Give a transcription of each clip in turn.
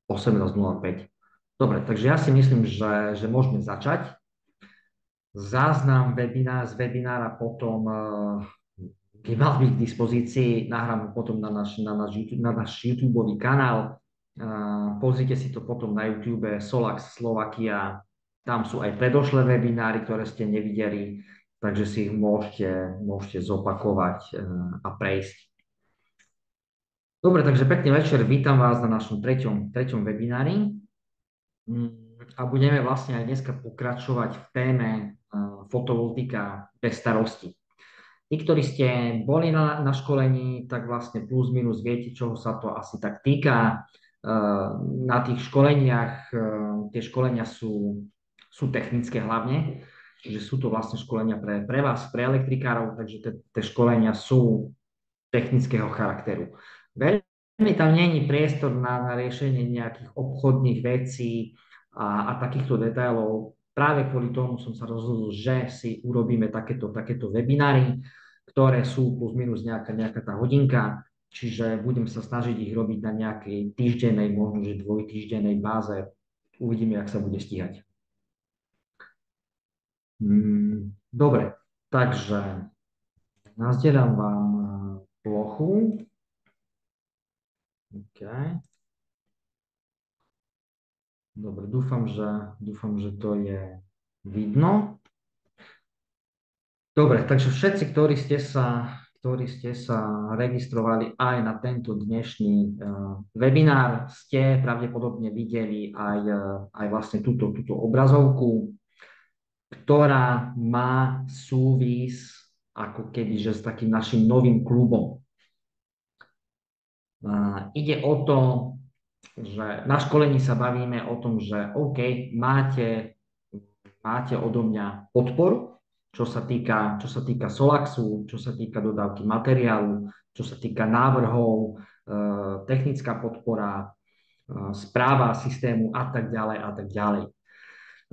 18:05. Dobre, takže ja si myslím, že môžeme začať. Záznam z webinára potom by mal byť k dispozícii, nahrám ho potom na náš YouTube kanál. Pozrite si to potom na YouTube Solax Slovakia. Tam sú aj predošlé webináry, ktoré ste nevideli, takže si ich môžete zopakovať a prejsť. Dobre, takže pekný večer, vítam vás na našom treťom webinári. A budeme vlastne aj dneska pokračovať v téme fotovoltika bez starosti. Tí, ktorí ste boli na školení, tak vlastne plus minus viete, čoho sa to asi tak týka. Na tých školeniach, tie školenia sú technické hlavne, čiže sú to vlastne školenia pre vás, pre elektrikárov, takže tie školenia sú technického charakteru. Veľmi tam není priestor na riešenie nejakých obchodných vecí a takýchto detailov. Práve kvôli tomu som sa rozhodol, že si urobíme takéto webináry, ktoré sú plus minus nejaká tá hodinka, čiže budem sa snažiť ich robiť na nejakej týždennej, možno že dvojtýždennej báze. Uvidíme, jak sa bude stíhať. Dobre, takže nazdielam vám plochu. OK. Dobre, dúfam, že to je vidno. Dobre, takže všetci, ktorí ste sa registrovali aj na tento dnešný webinár, ste pravdepodobne videli aj vlastne túto obrazovku, ktorá má súvis ako kebyže s takým našim novým klubom. Ide o to, že na školení sa bavíme o tom, že OK, máte odo mňa podporu, čo sa týka Solaxu, čo sa týka dodávky materiálu, čo sa týka návrhov, technická podpora, správa systému a tak ďalej a tak ďalej.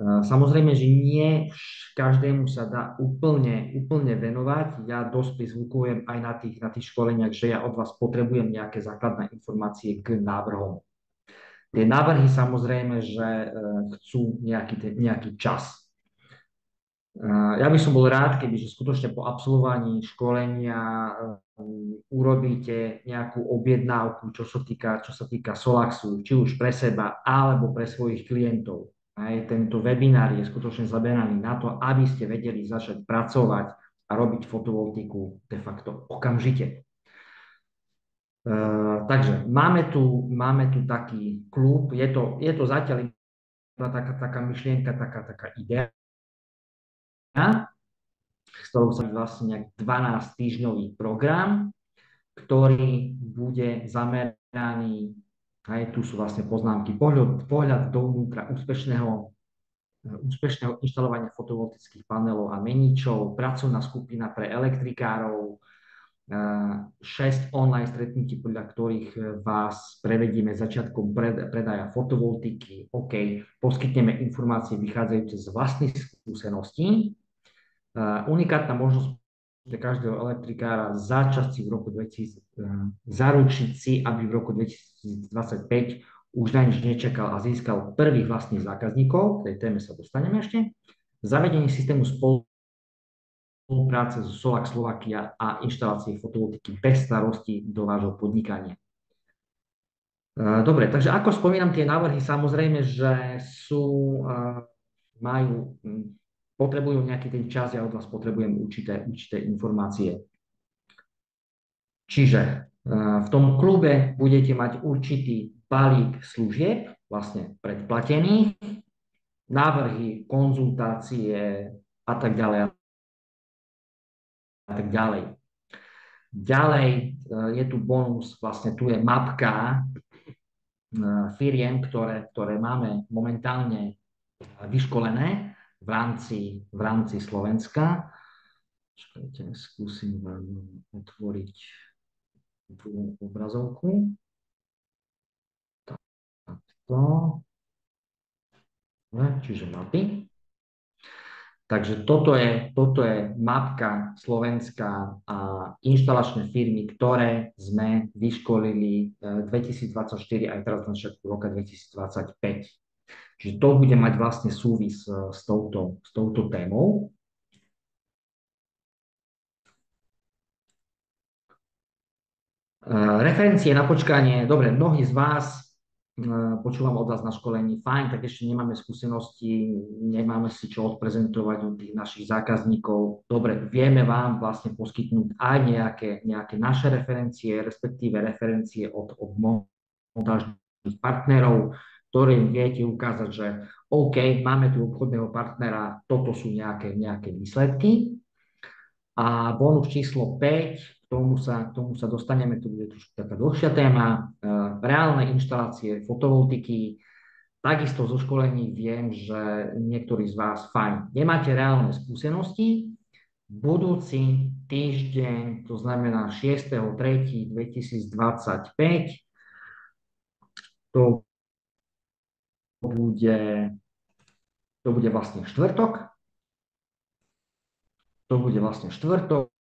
Samozrejme, že nie každému sa dá úplne venovať. Ja dosť prizvukujem aj na tých školeniach, že ja od vás potrebujem nejaké základné informácie k návrhom. Tie návrhy samozrejme, že chcú nejaký čas. Ja by som bol rád, kebyže skutočne po absolvovaní školenia urobíte nejakú objednávku, čo sa týka Solaxu, či už pre seba, alebo pre svojich klientov. Aj tento webinár je skutočne zameraný na to, aby ste vedeli začať pracovať a robiť fotovoltiku de facto okamžite. Takže máme tu taký klub, je to zatiaľ taká myšlienka, taká idea, s ktorou sa vlastne nejak 12-týždňový program, ktorý bude zameraný, aj tu sú vlastne poznámky, pohľad dovnútra úspešného inštalovania fotovoltických panelov a meničov, pracovná skupina pre elektrikárov, 6 online stretnutí, podľa ktorých vás prevedieme začiatkom predaja fotovoltiky. OK, poskytneme informácie vychádzajúce z vlastných skúseností. Unikátna možnosť pre každého elektrikára zaručiť si, aby v roku 2025 už na nič nečakal a získal prvých vlastných zákazníkov. K tej téme sa dostaneme ešte. Zavedenie systému spolupráce so Solax Slovakia a inštalácie fotovoltiky bez starosti do vášho podnikania. Dobre, takže ako spomínam, tie návrhy samozrejme, že potrebujú nejaký ten čas, ja od vás potrebujem určité informácie. Čiže v tom klube budete mať určitý balík služieb, vlastne predplatených, návrhy, konzultácie a tak ďalej a tak ďalej. Ďalej je tu bonus, vlastne tu je mapka firiem, ktoré máme momentálne vyškolené v rámci Slovenska. Počkajte, skúsim vám otvoriť tú obrazovku. Takto. Čiže mapy. Takže toto je mapka Slovenska a inštalačné firmy, ktoré sme vyškolili 2024 aj teraz na začiatku roka 2025. Čiže to bude mať vlastne súvis s touto témou. Referencie na počkanie. Dobre, mnohí z vás počúvam od vás na školení, fajn, tak ešte nemáme skúsenosti, nemáme si čo odprezentovať od tých našich zákazníkov. Dobre, vieme vám vlastne poskytnúť aj nejaké naše referencie, respektíve referencie od montážnych partnerov, ktorým viete ukázať, že OK, máme tu obchodného partnera, toto sú nejaké výsledky. A bonus číslo 5, k tomu sa dostaneme, to bude trošku taká dlhšia téma, reálne inštalácie fotovoltiky. Takisto zo školení viem, že niektorí z vás fajn, nemáte reálne skúsenosti. Budúci týždeň, to znamená 6.3.2025, to bude, to bude vlastne štvrtok. To bude vlastne štvrtok.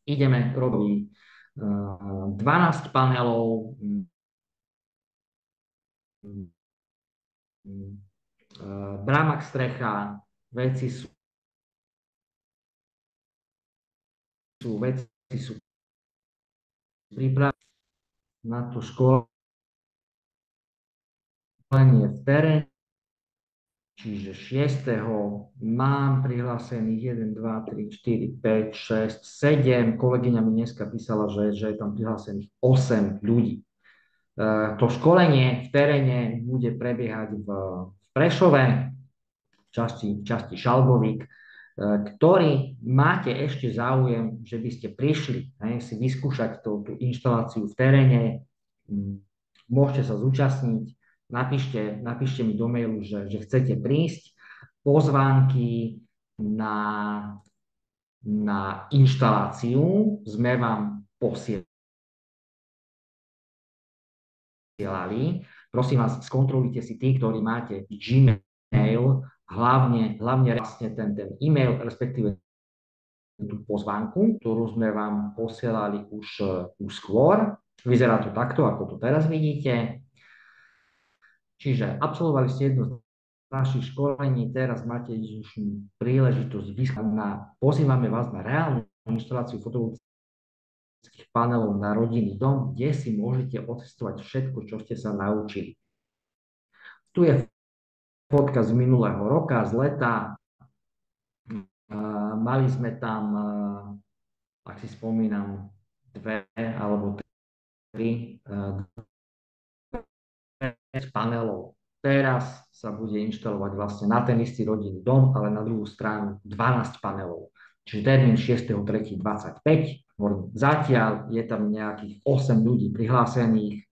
Ideme robiť 12 panelov, brámak strecha, veci sú pripravené na to školenie v teréne. Čiže 6. mám prihlásených 1, 2, 3, 4, 5, 6, 7. Kolegyňa mi dneska písala, že je tam prihlásených 8 ľudí. To školenie v teréne bude prebiehať v Prešove, v časti Šalgovík, ktorý máte ešte záujem, že by ste prišli si vyskúšať tú inštaláciu v teréne, môžete sa zúčastniť. Napíšte mi do mailu, že chcete prísť. Pozvánky na inštaláciu sme vám posielali. Prosím vás, skontrolujte si tí, ktorí máte Gmail, hlavne vlastne ten e-mail, respektíve tú pozvánku, ktorú sme vám posielali už skôr. Vyzerá to takto, ako to teraz vidíte. Čiže absolvovali ste jedno z našich školení, teraz máte jedinečnú príležitosť pozývame vás na reálnu inštaláciu fotovoltických panelov na rodinný dom, kde si môžete otestovať všetko, čo ste sa naučili. Tu je fotka z minulého roka, z leta. Mali sme tam, ak si spomínam, 2 alebo 3 panelov. Teraz sa bude inštalovať vlastne na ten istý rodinný dom, ale na druhú stranu 12 panelov. Čiže termín 6.3.25. Zatiaľ je tam nejakých 8 ľudí prihlásených.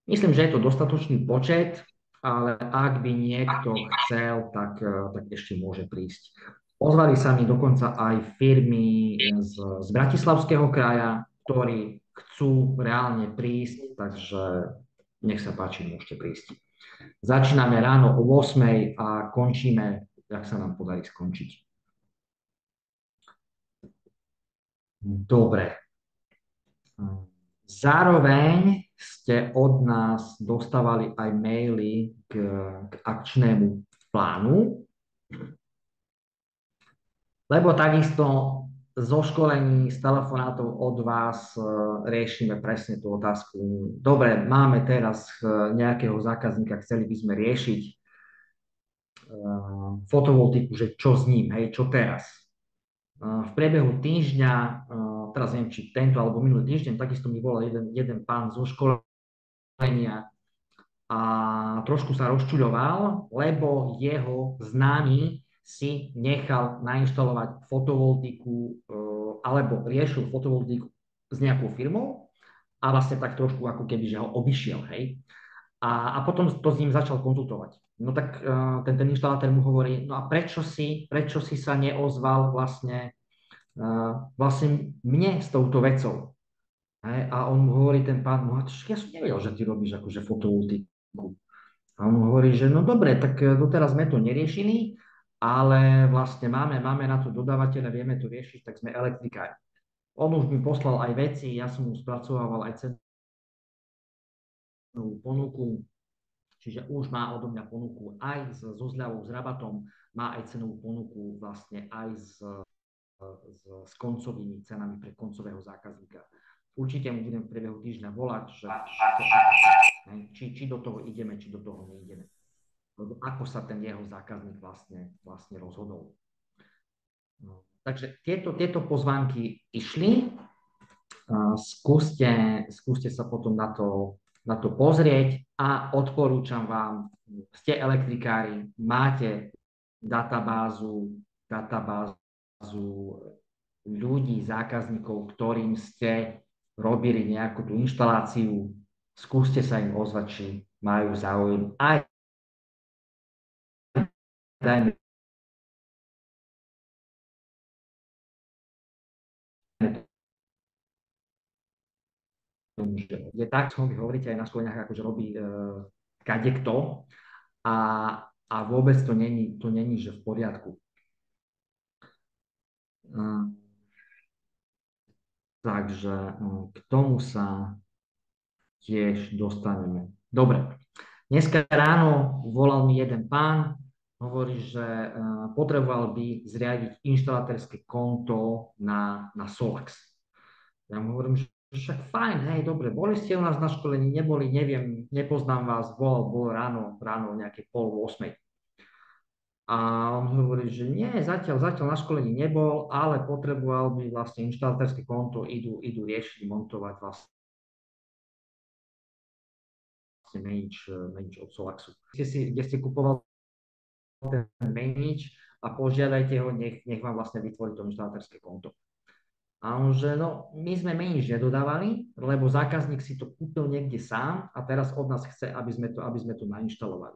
Myslím, že je to dostatočný počet, ale ak by niekto chcel, tak ešte môže prísť. Ozvali sa mi dokonca aj firmy z Bratislavského kraja, ktorí chcú reálne prísť, takže nech sa páči, môžete prísť. Začíname ráno o 8 a končíme, jak sa nám podarí skončiť. Dobre. Zároveň ste od nás dostávali aj maily k akčnému plánu, lebo takisto zo školení, z telefonátov od vás riešime presne tú otázku. Dobre, máme teraz nejakého zákazníka, chceli by sme riešiť fotovoltiku, že čo s ním, hej, čo teraz. V priebehu týždňa, teraz neviem, či tento alebo minulý týždeň, takisto mi volal jeden pán zo školenia a trošku sa rozčuľoval, lebo jeho známy si nechal nainštalovať fotovoltiku alebo riešil fotovoltiku s nejakou firmou a vlastne tak trošku ako keby, že ho obišiel, hej. A potom to s ním začal konzultovať. No tak ten inštalátor mu hovorí, no a prečo si sa neozval vlastne mne s touto vecou. Hej? A on mu hovorí, ten pán, no ja som nevedel, že ty robíš akože fotovoltiku. A on mu hovorí, že no dobre, tak doteraz sme to neriešili, ale vlastne máme na to dodávateľa, vieme to riešiť, tak sme elektrikári. On už mi poslal aj veci, ja som mu spracovával aj cenovú ponuku, čiže už má odo mňa ponuku aj so zľavou, s rabatom, má aj cenovú ponuku vlastne aj s koncovými cenami pre koncového zákazníka. Určite mu budem v priebehu týždňa volať, že či do toho ideme, či do toho neideme. Ako sa ten jeho zákazník vlastne rozhodol. No, takže tieto pozvánky išli. Skúste sa potom na to pozrieť a odporúčam vám, ste elektrikári, máte databázu ľudí, zákazníkov, ktorým ste robili nejakú tú inštaláciu, skúste sa im ozvať, či majú záujem aj dajme tomu, že je tak, čo vy hovoríte aj na školeniach, akože robí kadekto a vôbec to není, že v poriadku. Takže k tomu sa tiež dostaneme. Dobre, dneska ráno volal mi jeden pán, hovorí, že potreboval by zriadiť inštalatérske konto na Solax. Ja mu hovorím, že však fajn, hej, dobre, boli ste u nás na školení, neboli, neviem, nepoznám vás, bol ráno nejaké 7:30. A on hovorí, že nie, zatiaľ na školení nebol, ale potreboval by vlastne inštalatérske konto, idú riešiť, montovať vlastne menič od Solaxu. Kde ste kupovali ten menič a požiadajte ho, nech vám vlastne vytvorí to inštalatérske konto. A on, že no, my sme menič nedodávali, lebo zákazník si to kúpil niekde sám a teraz od nás chce, aby sme to nainštalovali.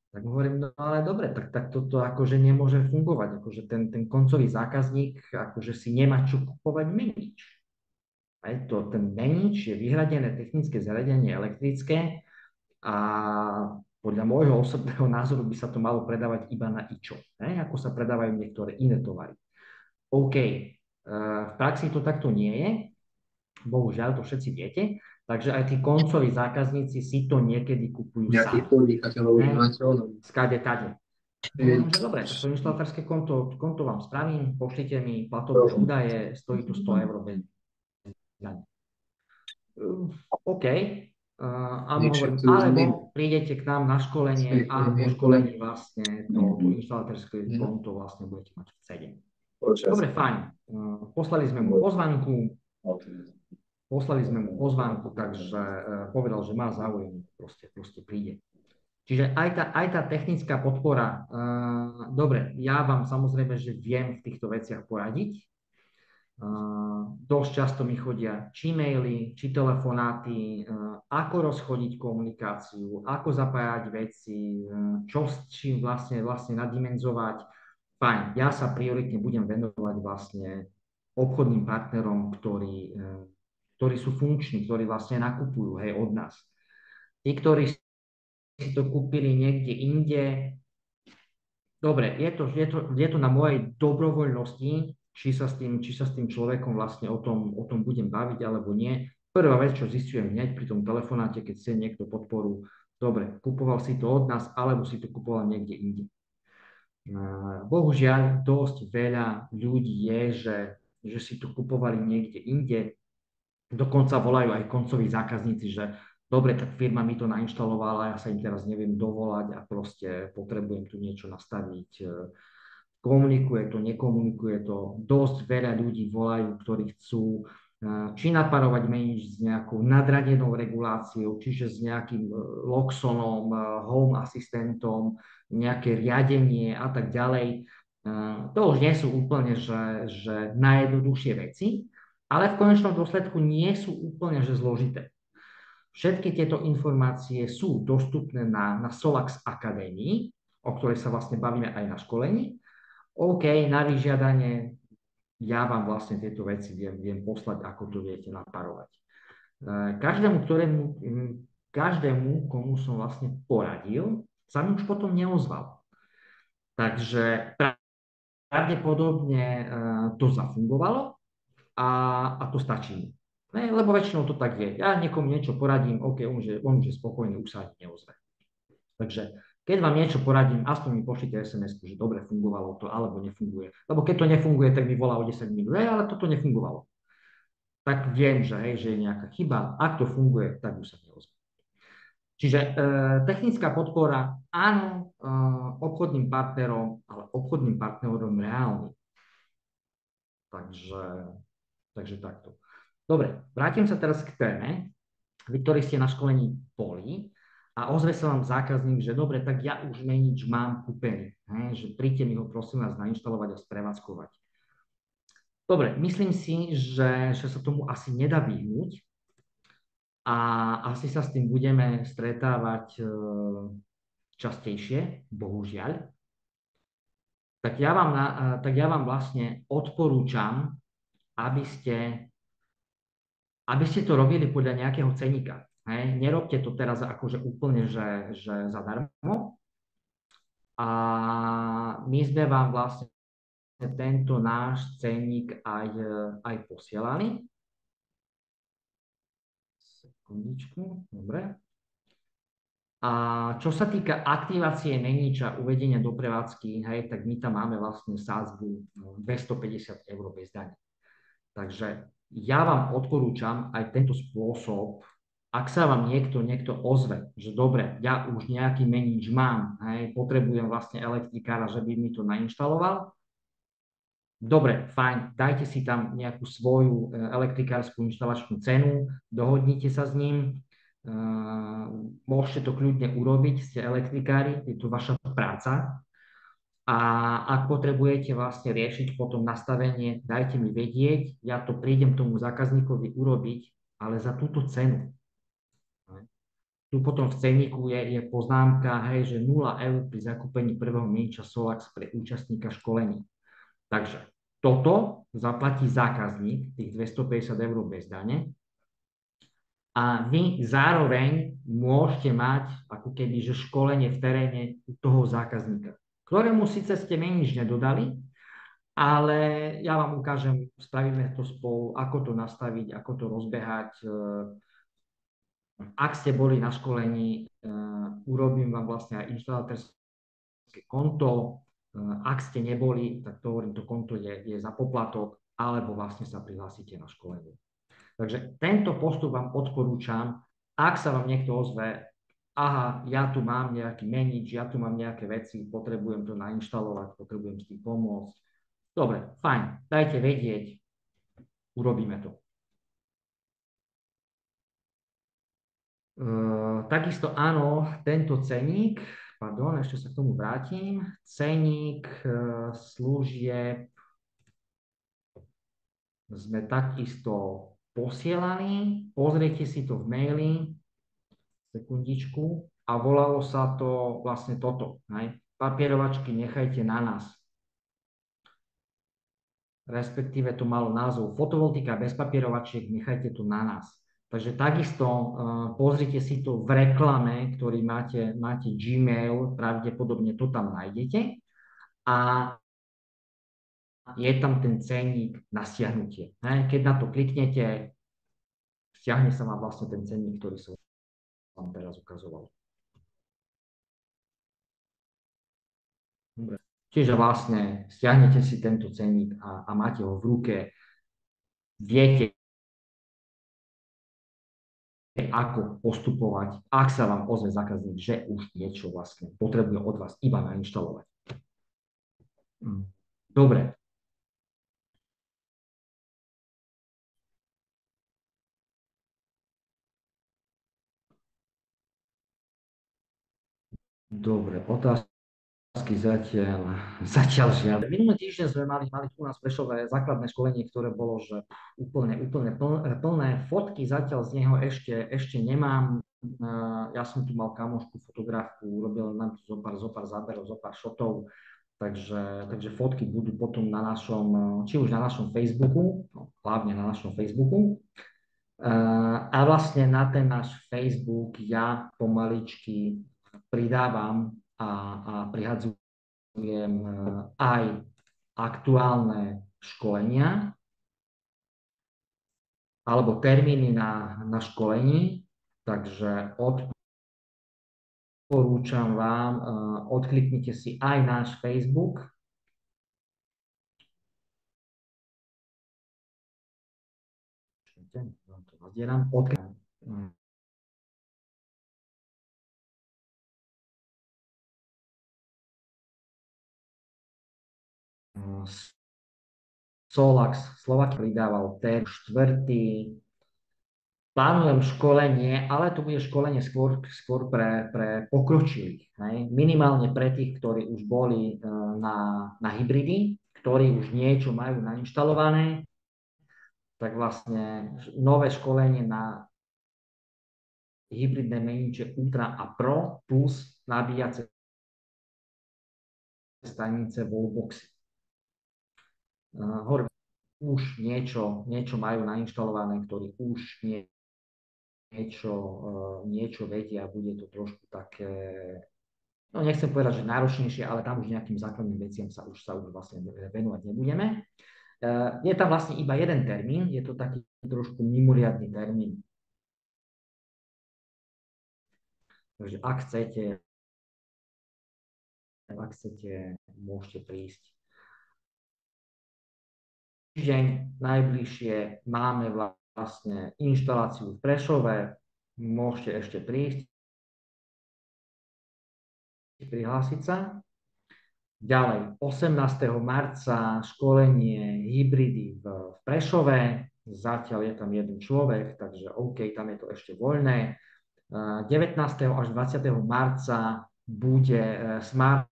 Tak hovorím, no ale dobre, tak toto akože nemôže fungovať, akože ten koncový zákazník akože si nemá čo kupovať menič. Ten menič je vyhradené technické zariadenie elektrické a podľa môjho osobného názoru by sa to malo predávať iba na ičo, ako sa predávajú niektoré iné tovary. OK, v praxi to takto nie je, bohužiaľ, to všetci viete, takže aj tí koncoví zákazníci si to niekedy kupujú sami. Skade, tade. Dobre, tak to inštalatérske konto vám spravím, pošlite mi platové údaje, stojí to 100 € bez daň. OK. A mu hovorím, alebo prídete k nám na školenie a po školení vlastne to inštalatérske konto vlastne budete mať v cede. Dobre, fajn. Poslali sme mu pozvánku, takže povedal, že má záujem, proste príde. Čiže aj tá technická podpora, dobre, ja vám samozrejme, že viem v týchto veciach poradiť. Dosť často mi chodia či maily, či telefonáty, ako rozchodiť komunikáciu, ako zapájať veci, čo s čím vlastne nadimenzovať. Fajn, ja sa prioritne budem venovať vlastne obchodným partnerom, ktorí sú funkční, ktorí vlastne nakupujú, hej, od nás. Tí, ktorí si to kúpili niekde inde, dobre, je to na mojej dobrovoľnosti, či sa s tým človekom vlastne o tom budem baviť alebo nie. Prvá vec, čo zistujem hneď pri tom telefonáte, keď chce niekto podporu, dobre, kupoval si to od nás, alebo si to kupoval niekde inde. Bohužiaľ, dosť veľa ľudí je, že si to kupovali niekde inde. Dokonca volajú aj koncoví zákazníci, že dobre, tak firma mi to nainštalovala, ja sa im teraz neviem dovolať a proste potrebujem tu niečo nastaviť. Komunikuje to, nekomunikuje to. Dosť veľa ľudí volajú, ktorí chcú či naparovať menič s nejakou nadradenou reguláciou, čiže s nejakým Loxonom, Home Assistantom, nejaké riadenie a tak ďalej. To už nie sú úplne že najjednoduchšie veci, ale v konečnom dôsledku nie sú úplne že zložité. Všetky tieto informácie sú dostupné na Solax Akadémii, o ktorej sa vlastne bavíme aj na školení. OK, na vyžiadanie ja vám vlastne tieto veci viem poslať, ako to viete naparovať. Každému, komu som vlastne poradil, sa mi už potom neozval. Takže pravdepodobne to zafungovalo a to stačí mu. Ne, lebo väčšinou to tak je. Ja niekomu niečo poradím, OK, on už je spokojný, už sa ani neozve. Takže keď vám niečo poradím, aspoň mi pošlite SMS, že dobre, fungovalo to, alebo nefunguje. Lebo keď to nefunguje, tak mi volá o 10 minút, ale toto nefungovalo. Tak viem, že, hej, že je nejaká chyba. Ak to funguje, tak už sa neozve. Čiže technická podpora, áno, obchodným partnerom, ale obchodným partnerom reálnym. Takže takto. Dobre, vrátim sa teraz k téme. Vy, ktorí ste na školení boli a ozve sa vám zákazník, že dobre, tak ja už menič mám kúpený, že príďte mi ho prosím vás nainštalovať a sprevádzkovať. Dobre, myslím si, že sa tomu asi nedá vyhnúť a asi sa s tým budeme stretávať častejšie, bohužiaľ. Tak ja vám vlastne odporúčam, aby ste to robili podľa nejakého ceníka. Hej. Nerobte to teraz akože úplne, že zadarmo. A my sme vám vlastne tento náš cenník aj posielali. Sekundičku, dobre. A čo sa týka aktivácie meniča, uvedenia do prevádzky, hej, tak my tam máme vlastne sázbu 250 eur bez dane. Takže ja vám odporúčam aj tento spôsob, ak sa vám niekto ozve, že dobre, ja už nejaký menič mám, hej, potrebujem vlastne elektrikára, že by mi to nainštaloval, dobre, fajn, dajte si tam nejakú svoju elektrikárskú inštalačnú cenu, dohodnite sa s ním, môžete to kľudne urobiť, ste elektrikári, je to vaša práca. A ak potrebujete vlastne riešiť potom nastavenie, dajte mi vedieť, ja to prídem tomu zákazníkovi urobiť, ale za túto cenu. Tu potom v cenníku je poznámka, hej, že 0 eur pri zakúpení prvého meniča Solax pre účastníka školení. Takže toto zaplatí zákazník, tých 250 eur bez dane, a vy zároveň môžete mať ako keby, že školenie v teréne u toho zákazníka, ktorému síce ste menič nedodali, ale ja vám ukážem, spravíme to spolu, ako to nastaviť, ako to rozbehať. Ak ste boli na školení, urobím vám vlastne aj inštalatérsky konto. Ak ste neboli, tak to hovorím, to konto je za poplatok, alebo vlastne sa prihlásite na školenie. Takže tento postup vám odporúčam. Ak sa vám niekto ozve, aha, ja tu mám nejaký menič, ja tu mám nejaké veci, potrebujem to nainštalovať, potrebujem s tým pomôcť. Dobre, fajn, dajte vedieť, urobíme to. Takisto áno, tento ceník, pardon, ešte sa k tomu vrátim, ceník služieb sme takisto posielali, pozrite si to v maili, sekundičku, a volalo sa to vlastne toto, hej? Papierovačky nechajte na nás. Respektíve to malo názov fotovoltika bez papierovačiek, nechajte to na nás. Takže takisto pozrite si to v reklame, ktorý máte Gmail, pravdepodobne to tam nájdete. A je tam ten cenník na stiahnutie. Keď na to kliknete, stiahne sa vám vlastne ten cenník, ktorý som vám teraz ukazoval. Dobre. Čiže vlastne stiahnete si tento cenník a máte ho v ruke. Viete, ako postupovať, ak sa vám ozve zákazník, že už niečo vlastne potrebuje od vás iba nainštalovať. Dobre. Dobre, otázky zatiaľ žiadne. Minulý týždeň sme mali tu nás v Prešove základné školenie, ktoré bolo, že úplne plné fotky, zatiaľ z neho ešte nemám. Ja som tu mal kamošku, fotografku, urobil nám tu zopár záberov, zopár šotov, takže fotky budú potom na našom, či už na našom Facebooku, no, hlavne na našom Facebooku. A vlastne na ten náš Facebook ja pomaličky pridávam a prihadzujem aj aktuálne školenia alebo termíny na školení, takže odporúčam vám, odkliknite si aj náš Facebook. Solax Slovak pridával ten štvrtý. Plánujem školenie, ale to bude školenie skôr pre pokročilých. Hej? Minimálne pre tých, ktorí už boli na hybridy, ktorí už niečo majú nainštalované, tak vlastne nové školenie na hybridné meniče Ultra a Pro plus nabíjace stanice Wallboxy. Už niečo majú nainštalované, ktorí už niečo vedia, bude to trošku také, no nechcem povedať, že náročnejšie, ale tam už nejakým základným veciam sa už vlastne venovať nebudeme. Je tam vlastne iba jeden termín, je to taký trošku mimoriadny termín. Takže ak chcete, môžete prísť. Týždeň najbližšie máme vlastne inštaláciu v Prešove, môžete ešte prísť, prihlásiť sa. Ďalej, 18. marca školenie hybridy v Prešove, zatiaľ je tam jeden človek, takže OK, tam je to ešte voľné. 19. až 20. marca bude Smart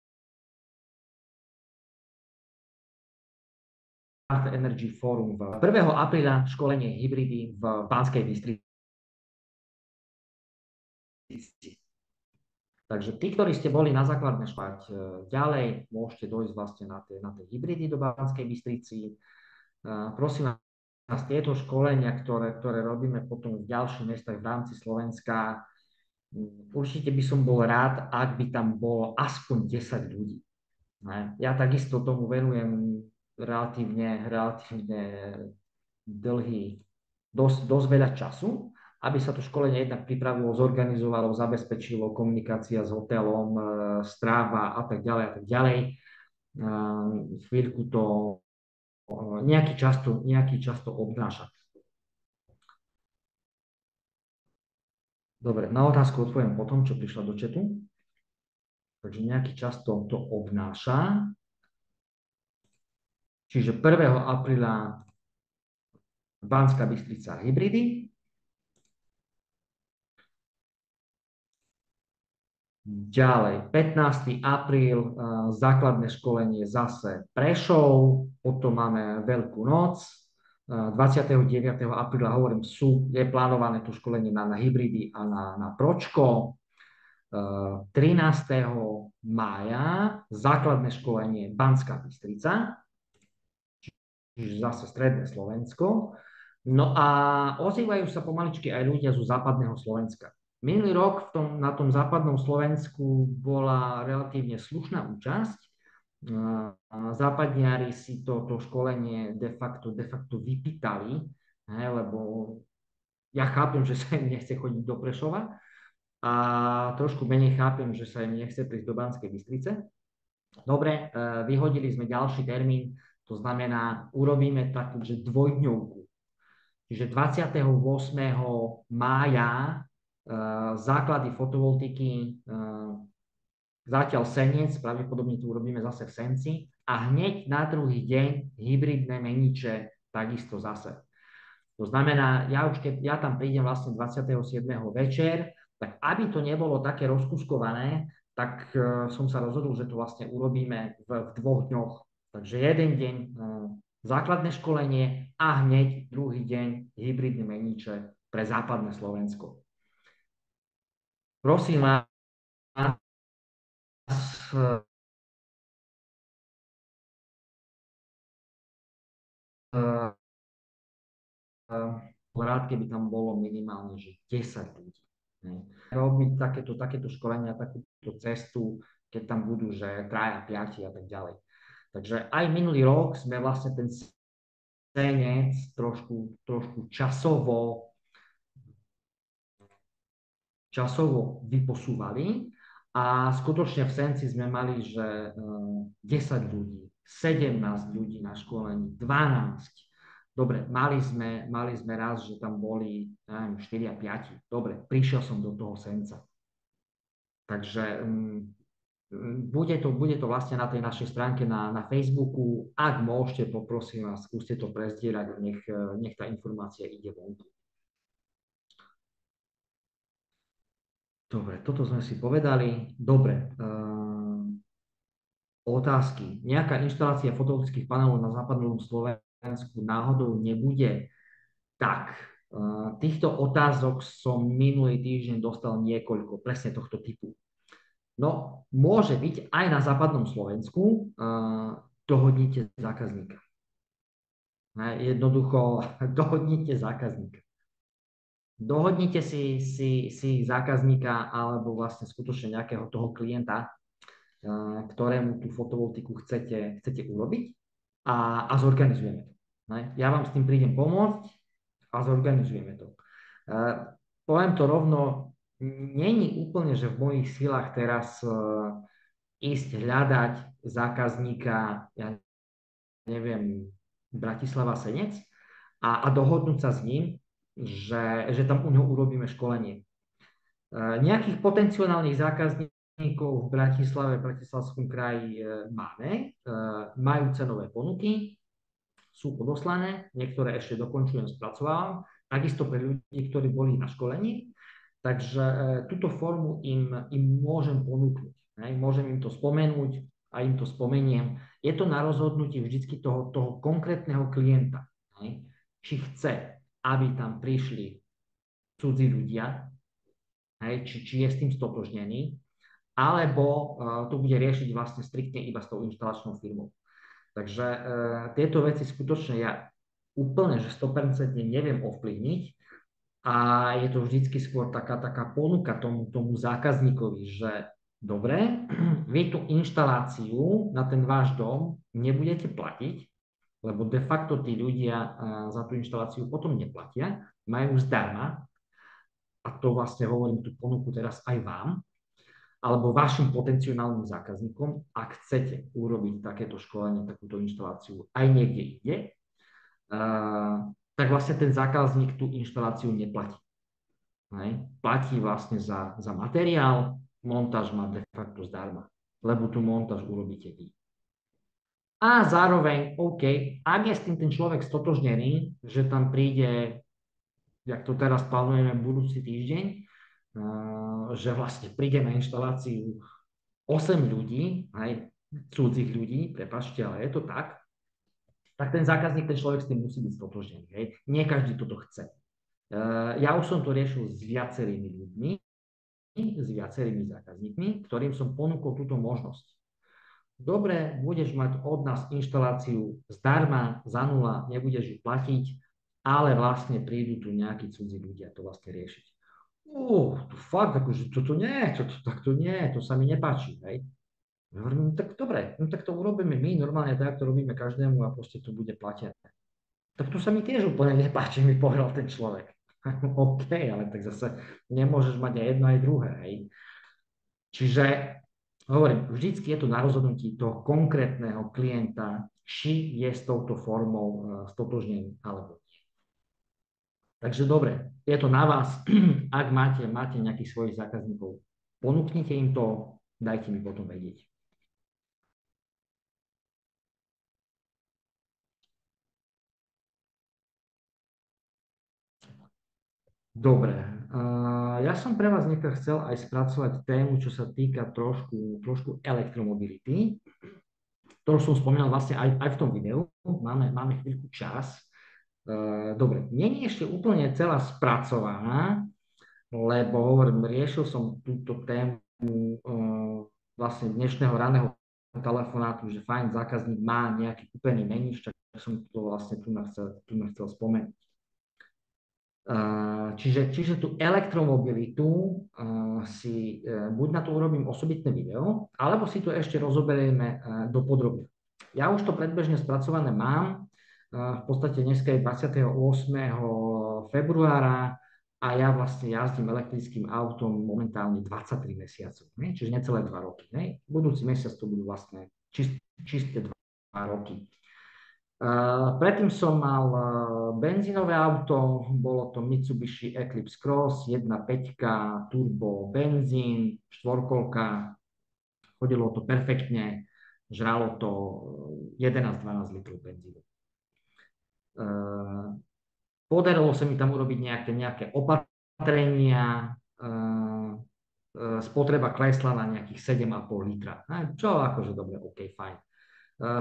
Energy Forum. 1. apríla školenie hybridy v Banskej Bystrici. Takže tí, ktorí ste boli na základné školách ďalej, môžete dojsť vlastne na tie hybridy do Banskej Bystrici. Prosím vás, tieto školenia, ktoré robíme potom v ďalších mestách v rámci Slovenska, určite by som bol rád, ak by tam bolo aspoň 10 ľudí. Ja takisto tomu venujem relatívne dosť veľa času, aby sa to školenie jednak pripravilo, zorganizovalo, zabezpečilo komunikácia s hotelom, stráva a tak ďalej a tak ďalej. Chvíľku to nejaký čas to obnáša. Dobre, na otázku odpoviem potom, čo prišla do chatu. Takže nejaký čas to obnáša. Čiže 1. apríla Banská Bystrica hybridy. Ďalej, 15. apríl, základné školenie zase Prešov, potom máme Veľkú noc, 29. apríla, hovorím, je plánované to školenie na hybridy a na Pročko, 13. mája, základné školenie Banská Bystrica, čiže zase stredné Slovensko, no a ozývajú sa pomaličky aj ľudia zo západného Slovenska. Minulý rok na tom západnom Slovensku bola relatívne slušná účasť. Západniari si to školenie de facto vypýtali, lebo ja chápem, že sa im nechce chodiť do Prešova a trošku menej chápem, že sa im nechce prísť do Banskej Bystrice. Dobre, vyhodili sme ďalší termín, to znamená, urobíme takú, že dvojdňovku. Čiže 28. mája základy fotovoltiky, zatiaľ Senec, pravdepodobne tu urobíme zase v Senci a hneď na druhý deň hybridné meniče takisto zase. To znamená, keď ja tam prídem vlastne 27. večer, tak aby to nebolo také rozkuskované, tak som sa rozhodol, že to vlastne urobíme v 2 dňoch. Takže jeden deň základné školenie a hneď druhý deň hybridné meniče pre západné Slovensko. Prosím vás, rád, keby tam bolo minimálne že 10 ľudí. Robiť takéto školenia, takúto cestu, keď tam budú, že traja, piati a tak ďalej. Takže aj minulý rok sme vlastne ten scénec trošku časovo vyposúvali a skutočne v Senci sme mali, že 10 ľudí, 17 ľudí na školení, 12. Dobre, mali sme raz, že tam boli, neviem, 4 a 5. Dobre, prišiel som do toho Senca. Takže bude to vlastne na tej našej stránke na Facebooku. Ak môžete, poprosím vás, skúste to prezdierať, nech tá informácia ide vonku. Dobre, toto sme si povedali. Dobre, otázky. Nejaká inštalácia fotovoltických panelov na západnom Slovensku náhodou nebude? Tak, týchto otázok som minulý týždeň dostal niekoľko, presne tohto typu. No, môže byť aj na západnom Slovensku, dohodnite zákazníka. Jednoducho, dohodnite zákazníka. Dohodnite si zákazníka alebo vlastne skutočne nejakého toho klienta, ktorému tú fotovoltiku chcete urobiť a zorganizujeme to. Ja vám s tým prídem pomôcť a zorganizujeme to. Poviem to rovno, není úplne, že v mojich silách teraz ísť hľadať zákazníka, ja neviem, Bratislava Senec a dohodnúť sa s ním, že tam u neho urobíme školenie. Nejakých potenciálnych zákazníkov v Bratislave, v Bratislavskom kraji máme, majú cenové ponuky, sú odoslané, niektoré ešte dokončujem, spracovávam, takisto pre ľudí, ktorí boli na školení, takže túto formu im môžem ponúknuť. Môžem im to spomenúť a im to spomeniem. Je to na rozhodnutí vždycky toho konkrétneho klienta. Či chce, aby tam prišli cudzí ľudia, či je s tým stotožnený, alebo to bude riešiť vlastne striktne iba s tou inštalačnou firmou. Takže tieto veci skutočne ja úplne, že 100% neviem ovplyvniť a je to vždycky skôr taká ponuka tomu zákazníkovi, že dobre, vy tú inštaláciu na ten váš dom nebudete platiť, lebo de facto tí ľudia za tú inštaláciu potom neplatia, majú zdarma, a to vlastne hovorím tú ponuku teraz aj vám, alebo vašim potenciálnym zákazníkom, ak chcete urobiť takéto školenie, takúto inštaláciu aj niekde inde, tak vlastne ten zákazník tú inštaláciu neplatí. Platí vlastne za materiál, montáž má de facto zdarma, lebo tú montáž urobíte vy. A zároveň, OK, ak je s tým ten človek stotožnený, že tam príde, jak to teraz plánujeme budúci týždeň, že vlastne príde na inštaláciu 8 ľudí, aj cudzích ľudí, prepáčte, ale je to tak ten zákazník, ten človek s tým musí byť stotožnený. Nie každý toto chce. Ja už som to riešil s viacerými ľuďmi, s viacerými zákazníkmi, ktorým som ponúkol túto možnosť. Dobre, budeš mať od nás inštaláciu zdarma, za nula, nebudeš ju platiť, ale vlastne prídu tu nejakí cudzí ľudia to vlastne riešiť. To fakt, akože toto nie, takto nie, to sa mi nepáči, hej. Hovorím, tak dobre, tak to urobíme my, normálne tak, to robíme každému a proste to bude platené. Tak to sa mi tiež úplne nepáči, mi povedal ten človek. OK, ale tak zase nemôžeš mať aj jedno, aj druhé, hej. Čiže hovorím, vždycky je to na rozhodnutí toho konkrétneho klienta, či je s touto formou stotožnený alebo nie. Takže dobre, je to na vás. Ak máte nejakých svojich zákazníkov, ponúknite im to, dajte mi potom vedieť. Dobre, ja som pre vás dneska chcel aj spracovať tému, čo sa týka trošku elektromobility, ktorú som spomínal vlastne aj v tom videu. Máme chvíľku čas. Dobre, nie je ešte úplne celá spracovaná, lebo hovorím, riešil som túto tému vlastne dnešného raného telefonátu, že fajn, zákazník má nejaký kúpený menič, tak som to vlastne tu chcel spomenúť. Čiže tú elektromobilitu si buď na to urobím osobitné video, alebo si to ešte rozoberieme dopodrobne. Ja už to predbežne spracované mám. V podstate dneska je 28. februára a ja vlastne jazdím elektrickým autom momentálne 23 mesiacov, ne? Čiže necelé 2 roky. Ne? Budúci mesiac to budú vlastne čisté 2 roky. Predtým som mal benzínové auto, bolo to Mitsubishi Eclipse Cross, 1.5 turbo benzín, štvorkolka, chodilo to perfektne, žralo to 11-12 litrov benzínu. Podarilo sa mi tam urobiť nejaké opatrenia, spotreba klesla na nejakých 7,5 litra. Čo akože dobre, OK, fajn.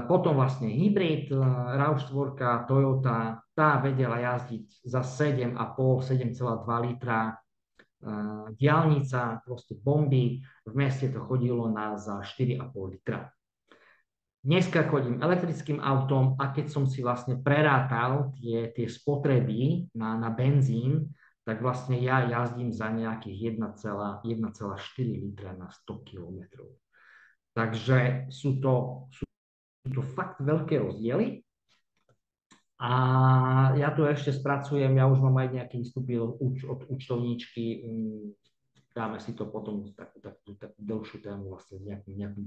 Potom vlastne hybrid, RAV4, Toyota, tá vedela jazdiť za 7,5, 7,2 litra. Diaľnica, proste bomby, v meste to chodilo za 4,5 litra. Dneska chodím elektrickým autom a keď som si vlastne prerátal tie spotreby na benzín, tak vlastne ja jazdím za nejakých 1,4 litra na 100 kilometrov. Takže sú to fakt veľké rozdiely. A ja tu ešte spracujem, ja už mám aj nejaký výstupy od účtovníčky, dáme si to potom takú dlhšiu tému vlastne v nejakom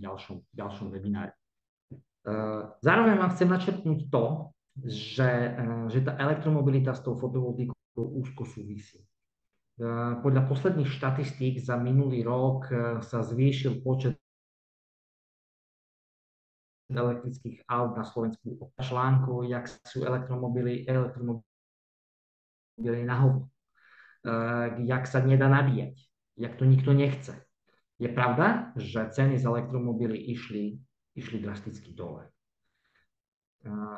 ďalšom webinári. Zároveň vám chcem načrtnúť to, že tá elektromobilita s tou fotovoltaikou úzko súvisí. Podľa posledných štatistík za minulý rok sa zvýšil počet elektrických aut na Slovensku o článku, jak sú elektromobily na hovno, jak sa nedá nabíjať, jak to nikto nechce. Je pravda, že ceny z elektromobily išli drasticky dole.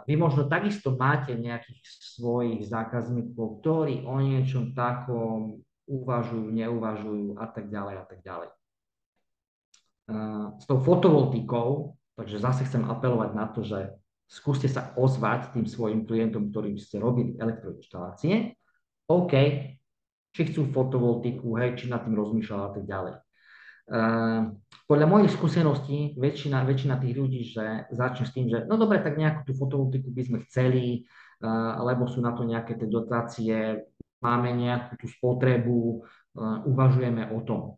Vy možno takisto máte nejakých svojich zákazníkov, ktorí o niečom takom uvažujú, neuvažujú a tak ďalej a tak ďalej. S tou fotovoltikou, takže zase chcem apelovať na to, že skúste sa ozvať tým svojim klientom, ktorým ste robili elektroinštalácie. OK, či chcú fotovoltiku, hej, či nad tým rozmýšľala a tak ďalej. Podľa mojich skúseností väčšina tých ľudí, že začne s tým, že no dobre, tak nejakú tú fotovoltiku by sme chceli, lebo sú na to nejaké tie dotácie, máme nejakú tú spotrebu, uvažujeme o tom.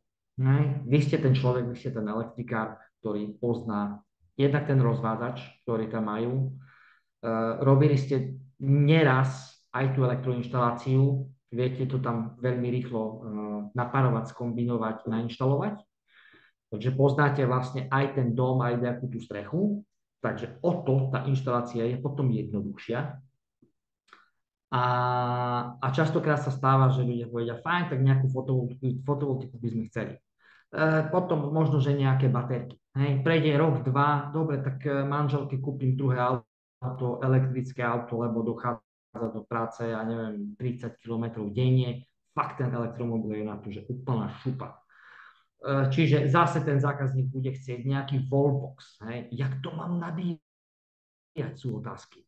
Vy ste ten človek, vy ste ten elektrikár, ktorý pozná jednak ten rozvádzač, ktorý tam majú. Robili ste neraz aj tú elektroinštaláciu, viete to tam veľmi rýchlo naparovať, skombinovať, nainštalovať. Takže poznáte vlastne aj ten dom, aj nejakú tú strechu. Takže o to tá inštalácia je potom jednoduchšia. A častokrát sa stáva, že ľudia povedia, fajn, tak nejakú fotovoltiku by sme chceli. Potom možno, že nejaké baterky. Hej, prejde rok, dva, dobre, tak manželke kúpim druhé auto, elektrické auto, lebo dochádza do práce, ja neviem, 30 km denne. Fakt ten elektromobil je na to, že úplná šupa. Čiže zase ten zákazník bude chcieť nejaký wallbox. Hej? Jak to mám nabíjať, sú otázky.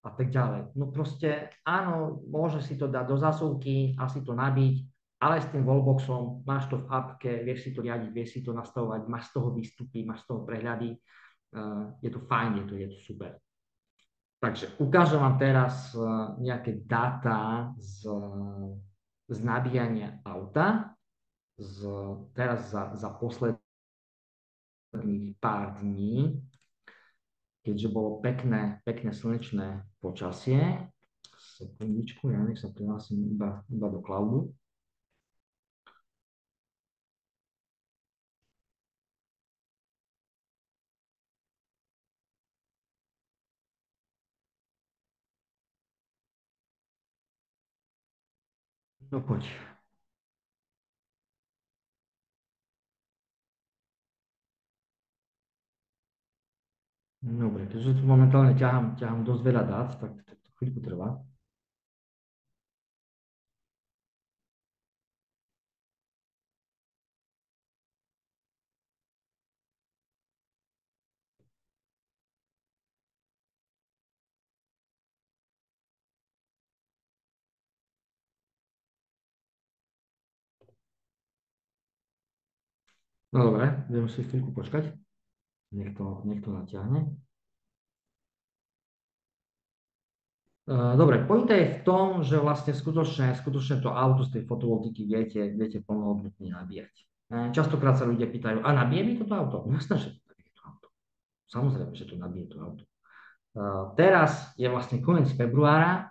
A tak ďalej. No proste áno, môže si to dať do zásuvky a si to nabiť, ale s tým wallboxom máš to v appke, vieš si to riadiť, vieš si to nastavovať, máš z toho výstupy, máš z toho prehľady. Je to fajn, je to super. Takže ukážem vám teraz nejaké dáta z nabíjania auta. Teraz za posledných pár dní, keďže bolo pekné slnečné počasie. Sekundičku, ja nech sa prihlásim iba do cloudu. No poď. Dobre, keďže tu momentálne ťahám dosť veľa dát, tak to chvíľku trvá. No dobre, budem si chvíľku počkať. Nech to natiahne. Dobre, pointa je v tom, že vlastne skutočne to auto z tej fotovoltiky viete plnohodnotne nabíjať. Častokrát sa ľudia pýtajú, a nabije mi toto auto? No jasné, že to nabije to auto. Samozrejme, že to nabije to auto. Teraz je vlastne koniec februára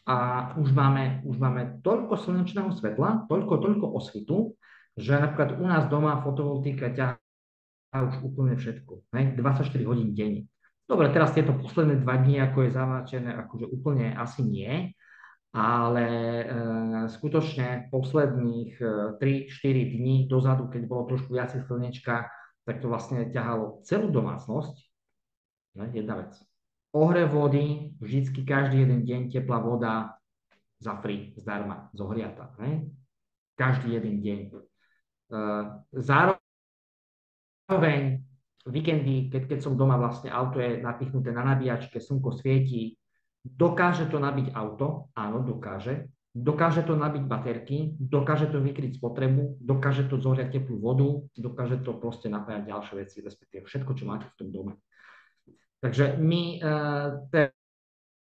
a už máme toľko slnečného svetla, toľko osvitu, že napríklad u nás doma fotovoltika ťahá už úplne všetko. Hej? 24 hodín denne. Dobre, teraz tieto posledné 2 dní, ako je zaváčené, akože úplne asi nie, ale skutočne posledných 3-4 dní dozadu, keď bolo trošku viacej slnečka, tak to vlastne ťahalo celú domácnosť. Ne? Jedna vec. Ohrev vody, vždycky každý jeden deň teplá voda za free, zdarma, zohriata. Ne? Každý jeden deň. Zároveň víkendy, keď som doma, vlastne auto je napichnuté na nabíjačke, slnko svieti, dokáže to nabiť auto? Áno, dokáže. Dokáže to nabiť baterky, dokáže to vykryť spotrebu, dokáže to zohriať teplú vodu, dokáže to proste napájať ďalšie veci, respektíve všetko, čo máte v tom dome. Takže my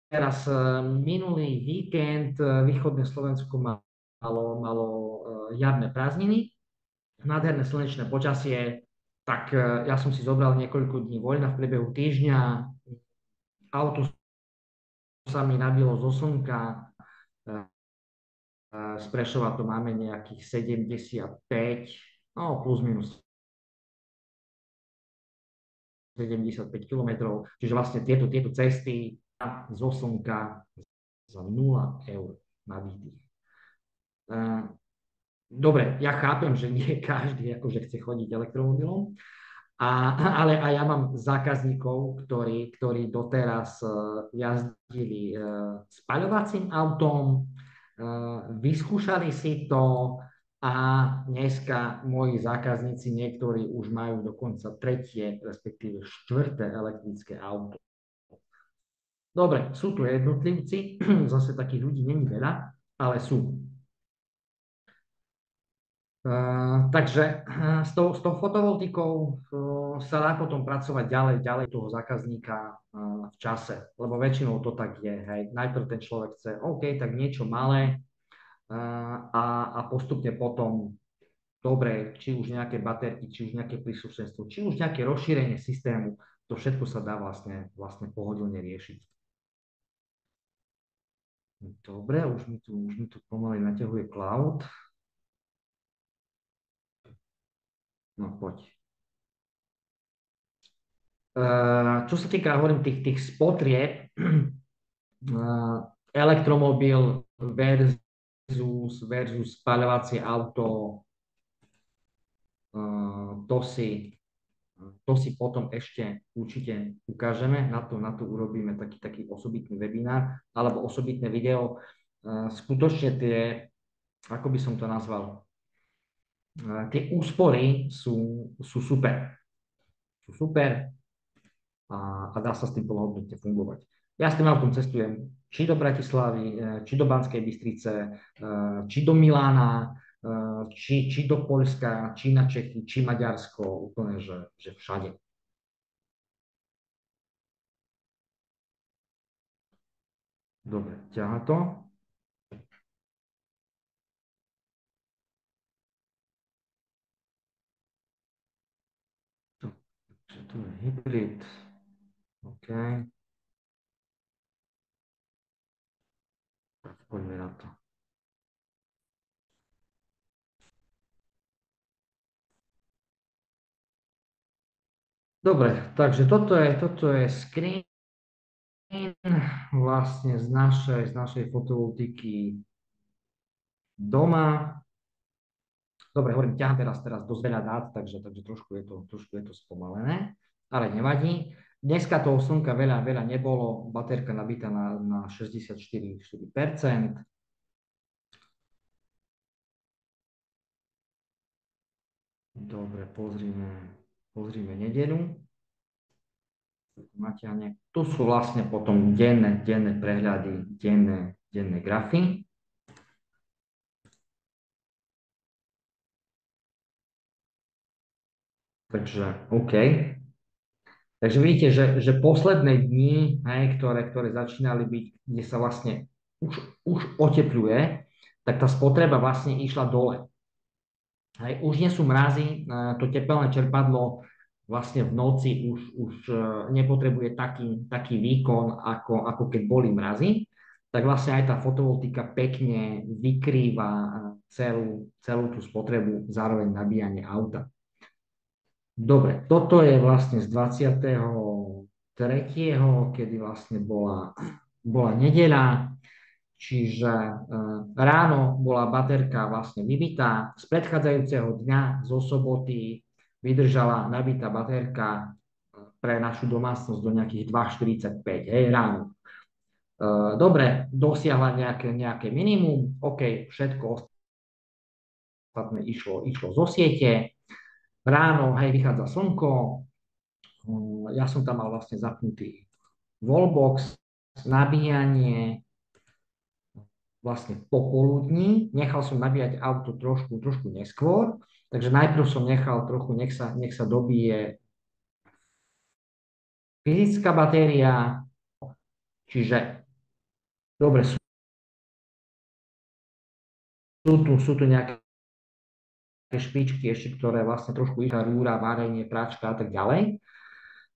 teraz minulý víkend východné Slovensko malo jarné prázdniny, nádherné slnečné počasie, tak ja som si zobral niekoľko dní voľna v priebehu týždňa, auto sa mi nabilo zo slnka, z Prešova to máme nejakých 75, no plus minus 75 kilometrov, čiže vlastne tieto cesty zo slnka za 0 eur nabitých. Dobre, ja chápem, že nie každý akože chce chodiť elektromobilom, ale aj ja mám zákazníkov, ktorí doteraz jazdili spaľovacím autom, vyskúšali si to a dneska moji zákazníci niektorí už majú dokonca tretie, respektíve štvrté elektrické auto. Dobre, sú tu jednotlivci, zase takých ľudí není veľa, ale sú. Takže s tou fotovoltikou sa dá potom pracovať ďalej toho zákazníka v čase, lebo väčšinou to tak je. Hej. Najprv ten človek chce, OK, tak niečo malé a postupne potom, dobre, či už nejaké baterky, či už nejaké príslušenstvo, či už nejaké rozšírenie systému, to všetko sa dá vlastne pohodlne riešiť. Dobre, už mi tu pomaly naťahuje cloud. No poď. Čo sa týka, hovorím, tých spotrieb, elektromobil versus spaľovacie auto, to si potom ešte určite ukážeme, na to urobíme taký osobitný webinár alebo osobitné video. Skutočne ako by som to nazval, tie úspory sú super. Sú super a dá sa s tým plnohodnotne fungovať. Ja s tým autom cestujem či do Bratislavy, či do Banskej Bystrice, či do Milána, či do Poľska, či na Čechy, či Maďarsko, úplne, že všade. Dobre, ťaha to. Čo to je hybrid? OK. Tak poďme na to. Dobre, takže toto je screen vlastne z našej fotovoltiky doma. Dobre, hovorím, ťahám teraz dosť veľa dát, takže trošku je to spomalené, ale nevadí. Dneska toho slnka veľa nebolo, baterka nabitá na 64%. Dobre, pozrime nedeľu. Tu sú vlastne potom denné prehľady, denné grafy. Takže OK. Takže vidíte, že posledné dni, hej, ktoré začínali byť, kde sa vlastne už otepľuje, tak tá spotreba vlastne išla dole. Hej, už nie sú mrazy, to tepelné čerpadlo vlastne v noci už nepotrebuje taký výkon, ako keď boli mrazy, tak vlastne aj tá fotovoltika pekne vykrýva celú tú spotrebu, zároveň nabíjanie auta. Dobre, toto je vlastne z 23., kedy vlastne bola nedeľa, čiže ráno bola baterka vlastne vybitá. Z predchádzajúceho dňa, zo soboty, vydržala nabitá baterka pre našu domácnosť do nejakých 2,45, hej, ráno. Dobre, dosiahla nejaké minimum, OK, všetko ostatné išlo zo siete. Ráno, hej, vychádza slnko, ja som tam mal vlastne zapnutý wallbox, nabíjanie vlastne popoludní, nechal som nabíjať auto trošku neskôr, takže najprv som nechal trochu, nech sa dobíje fyzická batéria, čiže dobre, sú tu nejaké špičky ešte, ktoré vlastne trošku išla rúra, varenie, práčka a tak ďalej.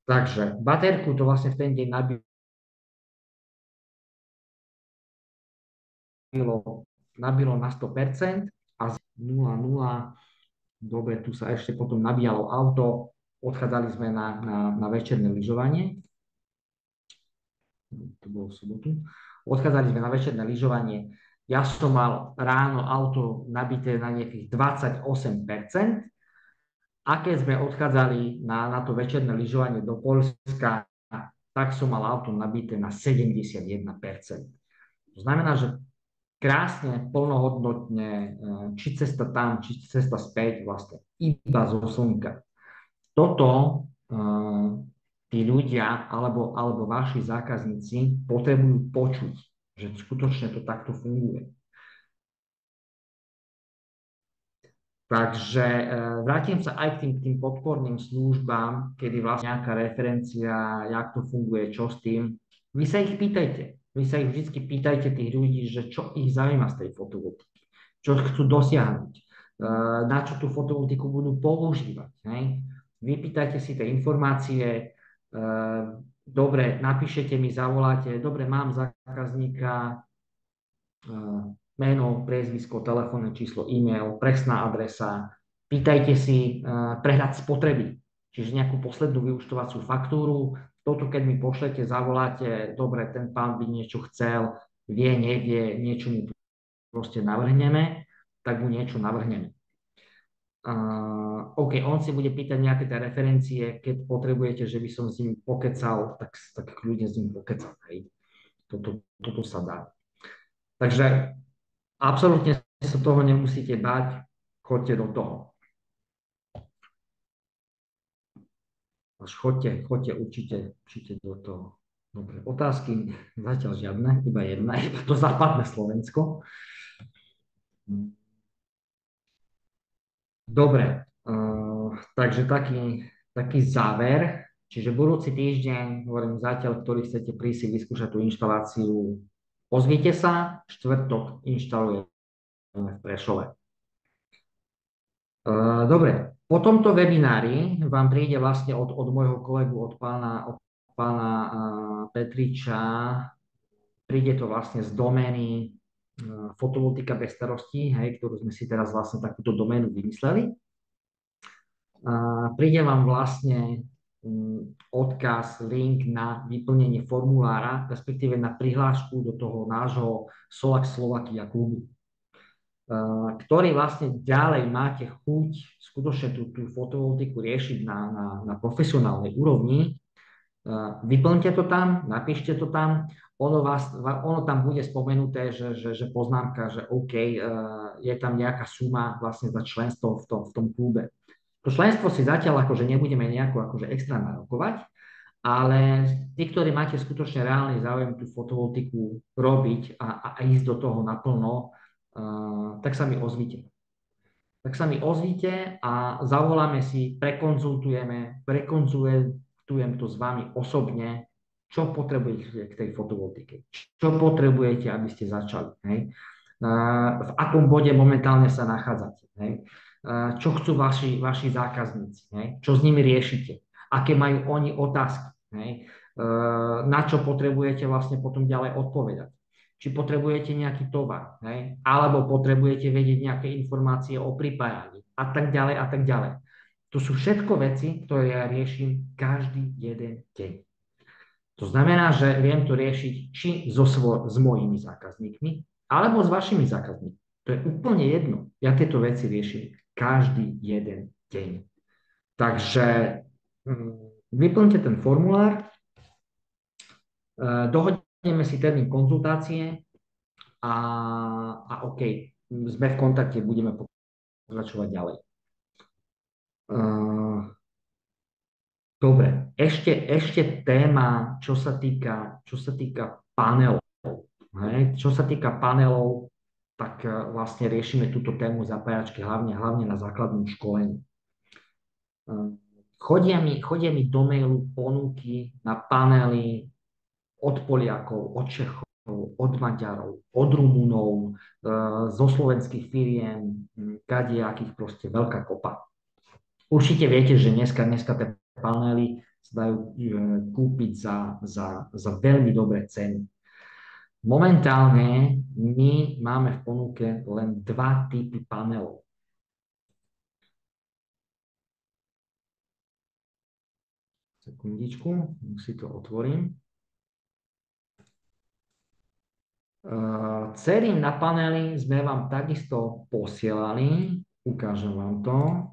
Takže baterku to vlastne v ten deň nabilo na 100% a z 0,0, dobre, tu sa ešte potom nabíjalo auto, odchádzali sme na večerné lyžovanie, to bolo v sobotu, odchádzali sme na večerné lyžovanie, ja som mal ráno auto nabité na nejakých 28%, a keď sme odchádzali na to večerné lyžovanie do Poľska, tak som mal auto nabité na 71%. To znamená, že krásne, plnohodnotne, či cesta tam, či cesta späť, vlastne iba zo slnka. Toto tí ľudia alebo vaši zákazníci potrebujú počuť, že skutočne to takto funguje. Takže vrátim sa aj k tým podporným službám, kedy vlastne nejaká referencia, jak to funguje, čo s tým. Vy sa ich pýtajte. Vy sa ich vždy pýtajte tých ľudí, že čo ich zaujíma z tej fotovoltiky, čo chcú dosiahnuť, na čo tú fotovoltiku budú používať. Hej? Vypýtajte si tie informácie, dobre, napíšete mi, zavoláte, dobre, mám zákazníka, meno, priezvisko, telefónne číslo, e-mail, presná adresa. Pýtajte si prehľad spotreby, čiže nejakú poslednú vyúčtovaciu faktúru. Toto, keď mi pošlete, zavoláte, dobre, ten pán by niečo chcel, vie, nevie, niečo mu proste navrhneme, tak mu niečo navrhneme. OK, on si bude pýtať nejaké tie referencie, keď potrebujete, že by som s ním pokecal, tak kľudne s ním pokecal. Hej. Toto sa dá. Takže absolútne sa toho nemusíte báť, choďte do toho. Až choďte určite do toho. Dobre, otázky zatiaľ žiadne, iba jedna, iba to západné Slovensko. Dobre, takže taký záver. Čiže budúci týždeň, hovorím zatiaľ, ktorý chcete prísť si vyskúšať tú inštaláciu, ozvite sa, štvrtok inštalujeme v Prešove. Dobre, po tomto webinári vám príde vlastne od môjho kolegu, od pána Petriča, príde to vlastne z domény fotovoltika bez starostí, hej, ktorú sme si teraz vlastne takúto doménu vymysleli. Príde vám vlastne odkaz, link na vyplnenie formulára, respektíve na prihlášku do toho nášho Solax Slovakia klubu, ktorý vlastne ďalej máte chuť skutočne tú fotovoltiku riešiť na profesionálnej úrovni. Vyplňte to tam, napíšte to tam, ono tam bude spomenuté, že poznámka, že OK, je tam nejaká suma vlastne za členstvo v tom klube. To členstvo si zatiaľ akože nebudeme nejako akože extra nárokovať, ale tí, ktorí máte skutočne reálny záujem tú fotovoltiku robiť a ísť do toho naplno, tak sa mi ozvite. tak sa mi ozvite a zavoláme si, prekonzultujem to s vami osobne, čo potrebujete k tej fotovoltike, čo potrebujete, aby ste začali, hej? V akom bode momentálne sa nachádzate, hej? Čo chcú vaši zákazníci, hej? Čo s nimi riešite, aké majú oni otázky, hej? Na čo potrebujete vlastne potom ďalej odpovedať. Či potrebujete nejaký tovar, hej? Alebo potrebujete vedieť nejaké informácie o pripájaní a tak ďalej a tak ďalej. To sú všetko veci, ktoré ja riešim každý jeden deň. To znamená, že viem to riešiť či s mojimi zákazníkmi, alebo s vašimi zákazníkmi. To je úplne jedno. Ja tieto veci riešim každý jeden deň. Takže vyplňte ten formulár, dohodneme si termín konzultácie a OK, sme v kontakte, budeme pokračovať ďalej. Dobre, ešte téma, čo sa týka panelov. Hej. Čo sa týka panelov, tak vlastne riešime túto tému zapájačky hlavne na základnom školení. Chodia mi do mailu ponuky na panely od Poliakov, od Čechov, od Maďarov, od Rumunov, zo slovenských firiem, kadiakých, proste veľká kopa. Určite viete, že dneska tie panely sa dajú kúpiť za veľmi dobré ceny. Momentálne my máme v ponuke len 2 typy panelov. Sekundičku, si to otvorím. Cery na panely sme vám takisto posielali. Ukážem vám to.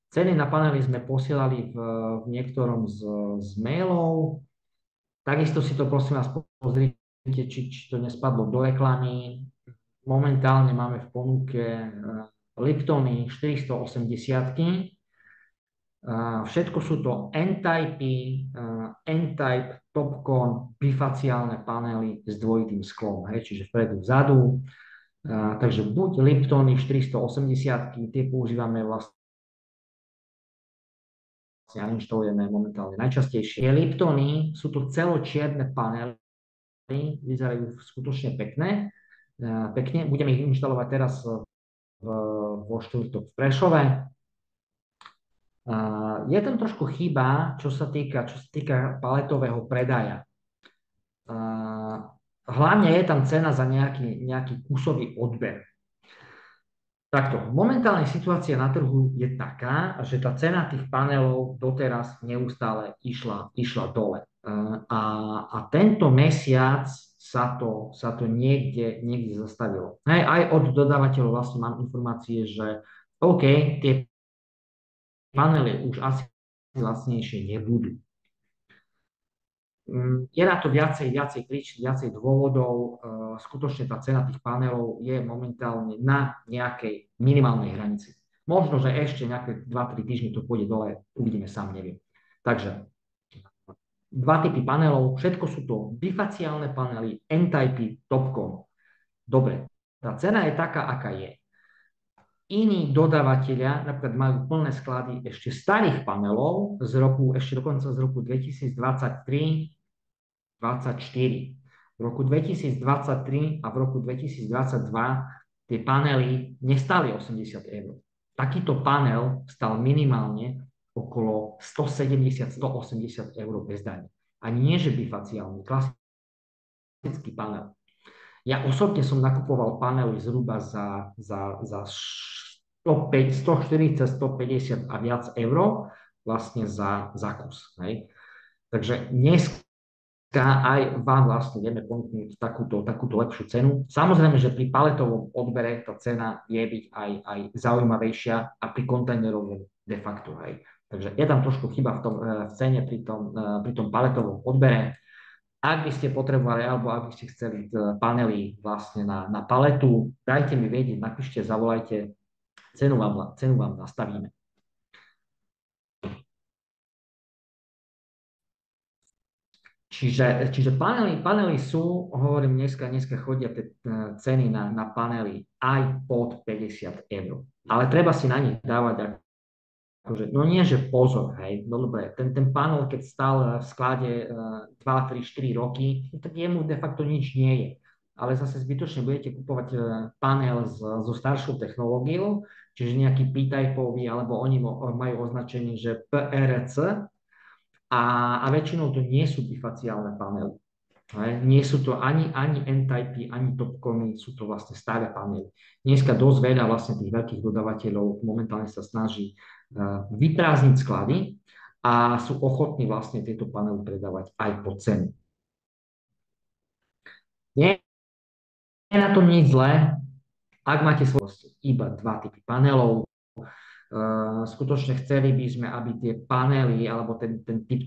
Ceny na panely sme posielali v niektorom z mailov. Takisto si to prosím vás pozrite, či to nespadlo do reklamy. Momentálne máme v ponuke Liptony 480. Všetko sú to N-type, Topcon, bifaciálne panely s dvojitým sklom, hej, čiže vpredu, vzadu. Takže buď Liptony 480, tie používame vlastne a inštalujeme momentálne najčastejšie. Liptony sú to celočierne panely, vyzerajú skutočne pekne. Budeme ich inštalovať teraz vo štvrtok v Prešove. Je tam trošku chyba, čo sa týka paletového predaja. Hlavne je tam cena za nejaký kusový odber. Takto, momentálne situácia na trhu je taká, že tá cena tých panelov doteraz neustále išla dole. A tento mesiac sa to niekde zastavilo. Aj od dodávateľov vlastne mám informácie, že OK, tie panely už asi lacnejšie nebudú. Je na to viacej príčin, viacej dôvodov. Skutočne tá cena tých panelov je momentálne na nejakej minimálnej hranici. Možno, že ešte nejaké 2-3 týždne to pôjde dole, uvidíme, sám neviem. Takže 2 typy panelov, všetko sú to bifaciálne panely, N-typy, Topcon. Dobre, tá cena je taká, aká je. Iní dodávateľia napríklad majú plné sklady ešte starých panelov ešte dokonca z roku 2023-2024. V roku 2023 a v roku 2022 tie panely nestáli 80 eur. Takýto panel stal minimálne okolo 170-180 eur bez dane. A nie, že bifaciálny, klasický panel. Ja osobne som nakupoval panely zhruba za 140, 150 a viac eur vlastne za kus. Hej. Takže dneska aj vám vlastne vieme ponúknuť takúto lepšiu cenu. Samozrejme, že pri paletovom odbere tá cena vie byť aj zaujímavejšia a pri kontajnerovom de facto. Hej. Takže je tam trošku chyba v cene pri tom paletovom odbere. Ak by ste potrebovali, alebo ak by ste chceli panely vlastne na paletu, dajte mi vedieť, napíšte, zavolajte, cenu vám nastavíme. Čiže panely sú, hovorím, dneska chodia tie ceny na panely aj pod 50 eur. Ale treba si na nich dávať akože, no nie, že pozor, hej, no dobre, ten panel, keď stál v sklade 2, 3, 4 roky, no tak jemu de facto nič nie je. Ale zase zbytočne budete kupovať panel so staršou technológiou, čiže nejaký P-typeový, alebo oni majú označenie, že PRC, a väčšinou to nie sú bifaciálne panely. Nie sú to ani N-typy, ani Topcony, sú to vlastne staré panely. Dneska dosť veľa vlastne tých veľkých dodávateľov momentálne sa snaží vyprázdniť sklady a sú ochotní vlastne tieto panely predávať aj po cenu. Nie je na tom nič zlé, ak máte iba dva typy panelov. Skutočne chceli by sme, aby tie panely alebo ten typ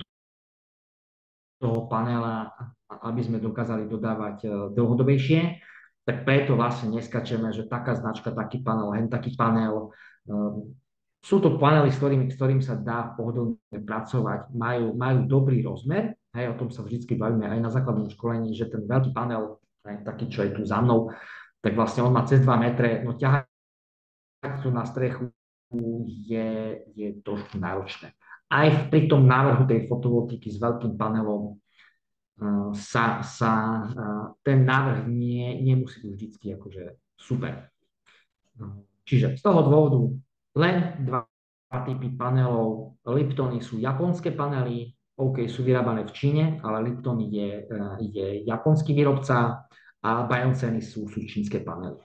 toho panela, aby sme dokázali dodávať dlhodobejšie, tak preto vlastne neskačeme, že taká značka, taký panel, hen taký panel. Sú to panely, s ktorým sa dá pohodlne pracovať, majú dobrý rozmer, hej, o tom sa vždy bavíme aj na základnom školení, že ten veľký panel, taký, čo je tu za mnou, tak vlastne on má cez 2 metre, no ťahať tu na strechu je trošku náročné. Aj pri tom návrhu tej fotovoltiky s veľkým panelom ten návrh nemusí byť vždy akože super. Čiže z toho dôvodu len dva typy panelov. Liptony sú japonské panely, OK, sú vyrábané v Číne, ale Lipton je japonský výrobca a Bionceny sú čínske panely.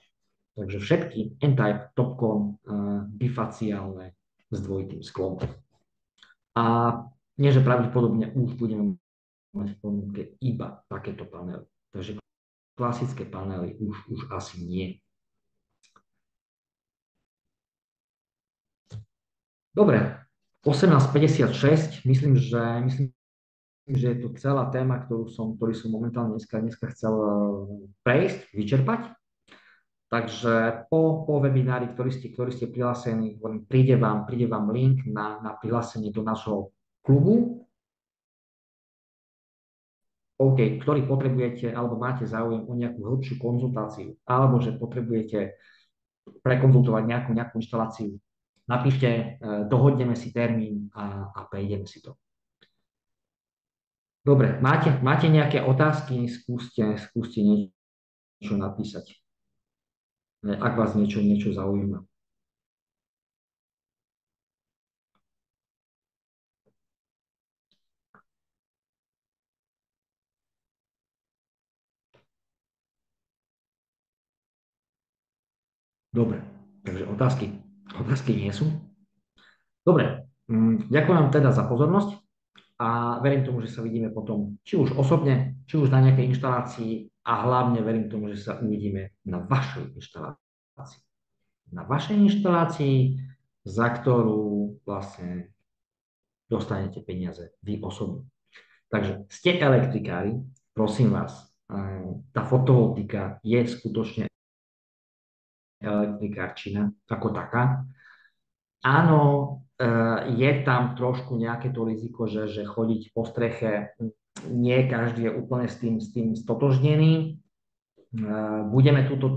Takže všetky N-type, Topcon, bifaciálne s dvojitým sklom. A nie, že pravdepodobne už budeme mať v ponuke iba takéto panely. Takže klasické panely už asi nie. Dobre, 18:56, myslím, že je to celá téma, ktorý som momentálne dneska chcel prejsť, vyčerpať. Takže po webinári, ktorý ste prihlásení, príde vám link na prihlásenie do nášho klubu, OK, ktorý potrebujete, alebo máte záujem o nejakú hĺbšiu konzultáciu, alebo že potrebujete prekonzultovať nejakú inštaláciu, napíšte, dohodneme si termín a prejdeme si to. Dobre, máte nejaké otázky? Skúste niečo napísať, ak vás niečo zaujíma. Dobre, takže otázky nie sú. Dobre, ďakujem vám teda za pozornosť a verím tomu, že sa vidíme potom, či už osobne, či už na nejakej inštalácii a hlavne verím tomu, že sa uvidíme na vašej inštalácii. Na vašej inštalácii, za ktorú vlastne dostanete peniaze vy osobne. Takže ste elektrikári, prosím vás, tá fotovoltika je skutočne elektrikárčina ako taká. Áno, je tam trošku nejaké to riziko, že chodiť po streche, nie každý je úplne s tým stotožnený. Budeme túto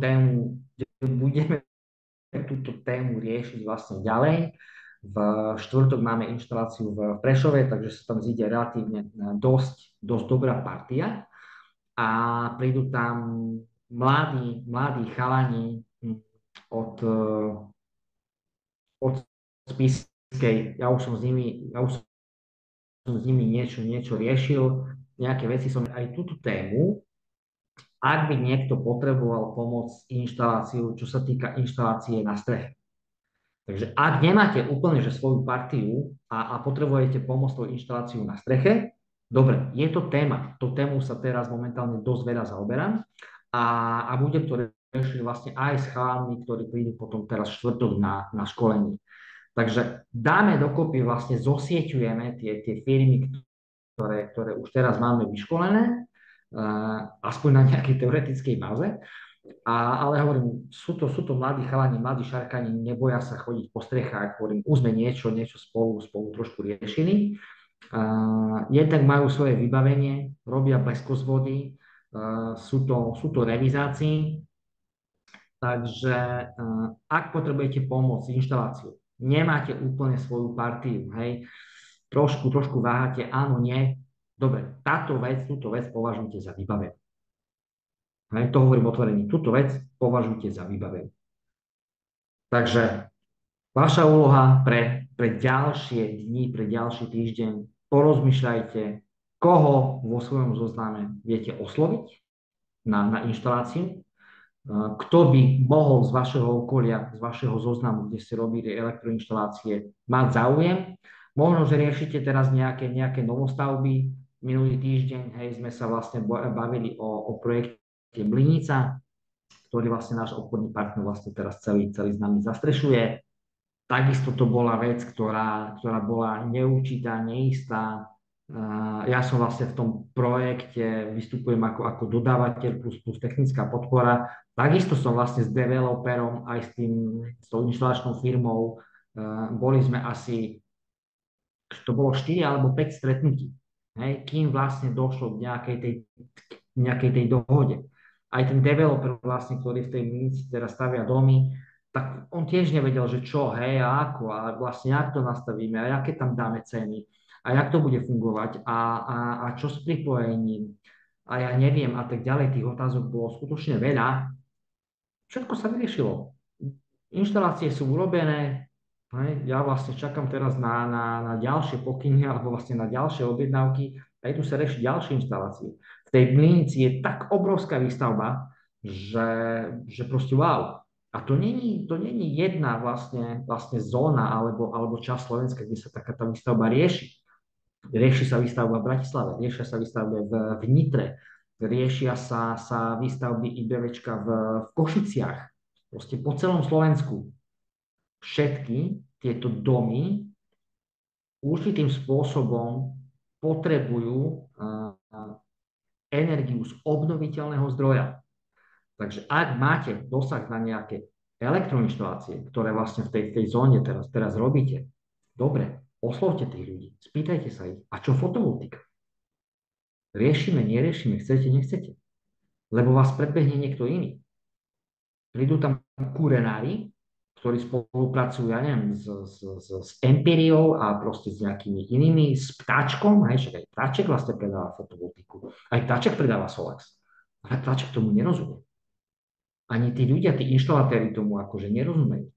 tému riešiť vlastne ďalej. V štvrtok máme inštaláciu v Prešove, takže sa tam zíde relatívne dosť dobrá partia a prídu tam mladí chalani od Spišskej. Ja už som s nimi niečo riešil, nejaké veci som aj túto tému. Ak by niekto potreboval pomoc s inštaláciou, čo sa týka inštalácie na streche. Takže ak nemáte úplne že svoju partiu a potrebujete pomôcť tou inštaláciu na streche, dobre, je to téma. Tú tému sa teraz momentálne dosť veľa zaoberám a budem to riešiť vlastne aj s chalami, ktorí prídu potom teraz štvrtok na školení. Takže dáme dokopy, vlastne zosieťujeme tie firmy, ktoré už teraz máme vyškolené, aspoň na nejakej teoretickej báze. Ale hovorím, sú to mladí chalani, mladí šarkani, neboja sa chodiť po strechách, hovorím, už sme niečo spolu trošku riešili Jednak majú svoje vybavenie, robia bezkozvody, sú to realizácii, takže ak potrebujete pomôcť s inštaláciou, nemáte úplne svoju partiu, hej, trošku váhate, áno, nie, dobre, túto vec považujte za vybavenú. Hej, to hovorím otvorene, túto vec považujte za vybavenú. Takže vaša úloha pre ďalšie dni, pre ďalší týždeň, porozmýšľajte, koho vo svojom zozname viete osloviť na inštaláciu, kto by mohol z vašeho okolia, z vašeho zoznamu, kde ste robili elektroinštalácie, mať záujem. Možno, že riešite teraz nejaké novostavby. Minulý týždeň, hej, sme sa vlastne bavili o projekte Mlynica, ktorý vlastne náš obchodný partner vlastne teraz celý s nami zastrešuje. Takisto to bola vec, ktorá bola neurčitá, neistá. Ja som vlastne v tom projekte, vystupujem ako dodávateľ plus technická podpora. Takisto som vlastne s developerom aj s tou inštalačnou firmou. Boli sme asi, to bolo 4 alebo 5 stretnutí, hej, kým vlastne došlo k nejakej tej dohode. Aj ten developer vlastne, ktorý v tej minici teraz stavia domy, tak on tiež nevedel, že čo, hej, a ako, a vlastne jak to nastavíme, a aké tam dáme ceny, a jak to bude fungovať, a čo s pripojením, a ja neviem, a tak ďalej, tých otázok bolo skutočne veľa. Všetko sa vyriešilo. Inštalácie sú urobené, hej, ja vlastne čakám teraz na ďalšie pokyny, alebo vlastne na ďalšie objednávky, a idú sa riešiť ďalšie inštalácie. V tej Mlynici je tak obrovská výstavba, že proste wow. A to není jedna vlastne zóna alebo časť Slovenska, kde sa taká tá výstavba rieši. Rieši sa výstavba v Bratislave, riešia sa výstavby v Nitre, riešia sa výstavby IBVčka v Košiciach, proste po celom Slovensku. Všetky tieto domy určitým spôsobom potrebujú energiu z obnoviteľného zdroja. Takže ak máte dosah na nejaké elektroinštalácie, ktoré vlastne v tej zóne teraz robíte, dobre, oslovte tých ľudí, spýtajte sa ich, a čo fotovoltika? Riešime, neriešime, chcete, nechcete? Lebo vás predbehne niekto iný. Prídu tam kurenári, ktorí spolupracujú, ja neviem, s Empiriou a proste s nejakými inými, s Ptáčkom, hej, však aj Ptáček vlastne predáva fotovoltiku, aj Ptáček predáva Solax, ale Ptáček tomu nerozumie. Ani tí ľudia, tí inštalatéri tomu akože nerozumejú.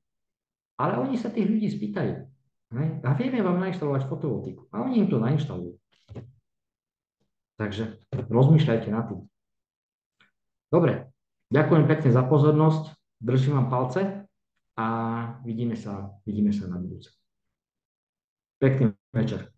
Ale oni sa tých ľudí spýtajú. Hej? A vieme vám nainštalovať fotovoltiku. A oni im to nainštalujú. Takže rozmýšľajte nad tým. Dobre, ďakujem pekne za pozornosť, držím vám palce a vidíme sa na budúce. Pekný večer.